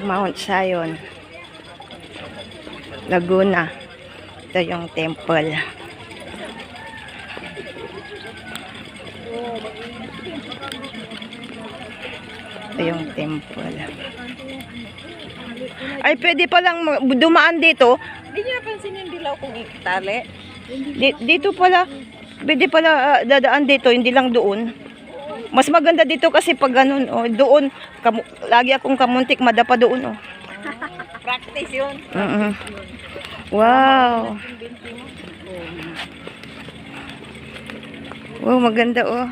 Mount Zion, Laguna. Ito yung temple. Ito yung temple. Ay, pwede palang dumaan dito. Hindi niya napansin yung dilaw kung tali. Dito pala, pwede pala dadaan dito, hindi lang doon. Mas maganda dito kasi pag ganun, oh, doon, lagi akong kamuntik madapa doon, oh. Practice yun. Wow. Wow, maganda, oh.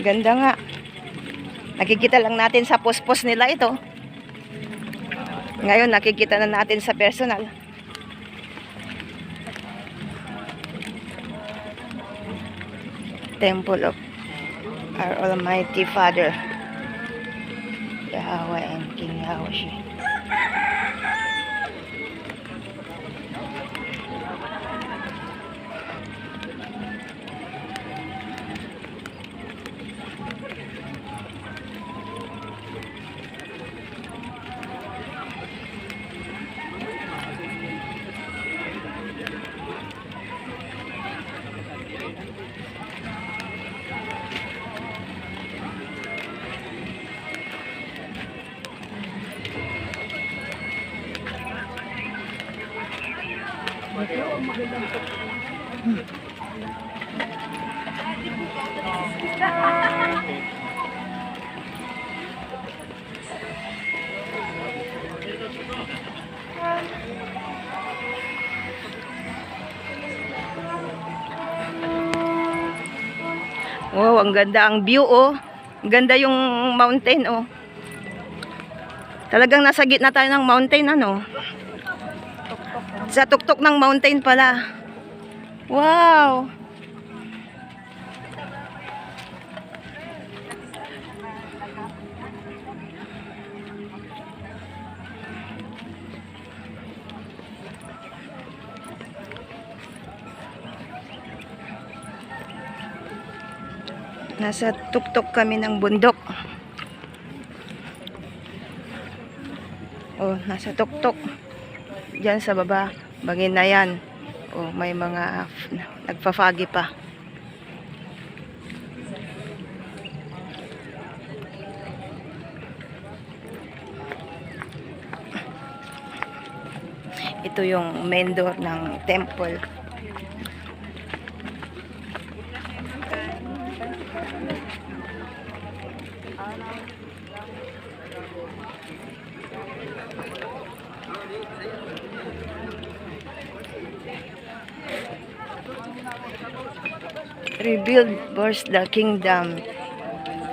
Ganda nga. Nakikita lang natin sa post-post nila ito. Ngayon, nakikita na natin sa personal. Temple of our Almighty Father, Yahweh and King Yahweh. Wow, ang ganda ang view, oh. Ang ganda yung mountain, oh. Talagang nasa gitna tayo ng mountain, ano? Sa tuktok ng mountain pala. Wow! Nasa tuktok kami ng bundok. Oh, nasa tuktok. Diyan sa baba, bangin na yan. Oh, may mga nagpa-foggy pa. Ito yung main door ng temple. Rebuild first the kingdom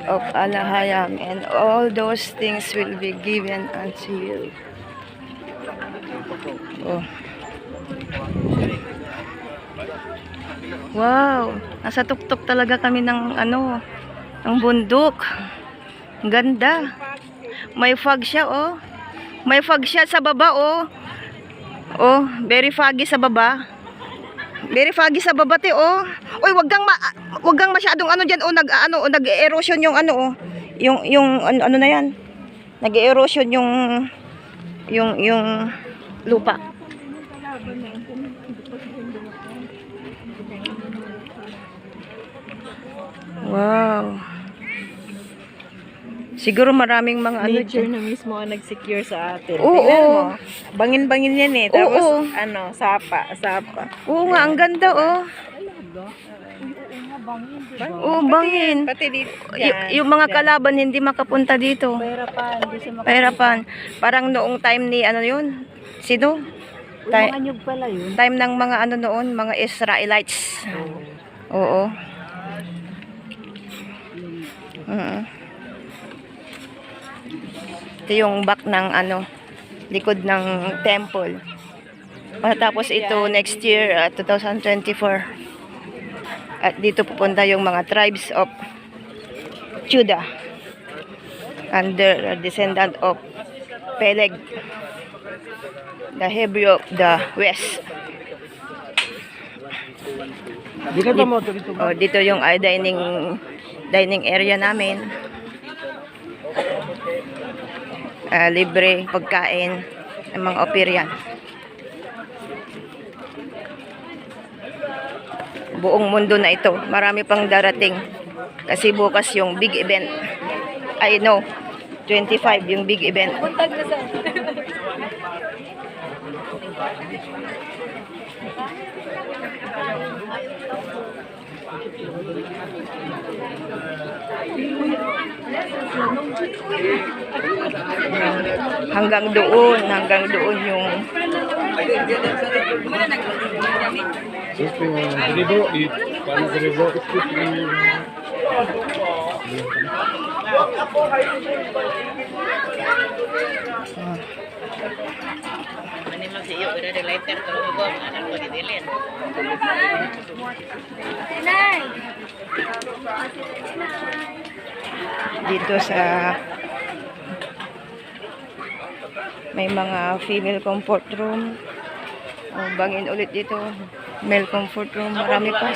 of Allahayam, and all those things will be given unto you. Oh. Wow, nasa tuktok talaga kami ng ano, ng bundok. Ang ganda. May fog siya, oh. May fog siya sa baba, oh. Oh, very foggy sa baba. Very foggy sa baba, te, oh. Oy, wag kang masyadong ano diyan, oh, nag-erosion yung ano, oh. Yung ano na 'yan. Nag-erosion yung lupa. Wow. Siguro maraming mga Nature na mismo ang nag-secure sa atin. Oo. Tingnan mo. Bangin-bangin yan eh. Tapos, Oo. ano, sapa. Oo nga, ang ganda, oh. Oo, bangin. Pati dito. Yung mga kalaban hindi makapunta dito. Pahirapan. Parang noong time ni ano yun? Sino? Mga nyug pala yun. Time ng mga ano noon, mga Israelites. Oo. Ito yung back ng ano, likod ng temple. Matapos ito next year, 2024. At dito pupunta yung mga tribes of Judah under descendant of Peleg, the Hebrew of the West. Dito ba mo dito? Oh, dito yung dining area namin. Libre pagkain ng mga operian. Buong mundo na ito. Marami pang darating. Kasi bukas yung big event. I know. 25 yung big event. Hanggang doon yung dito sa may mga female comfort room. Oh, bangin ulit dito. Male comfort room. Marami pa.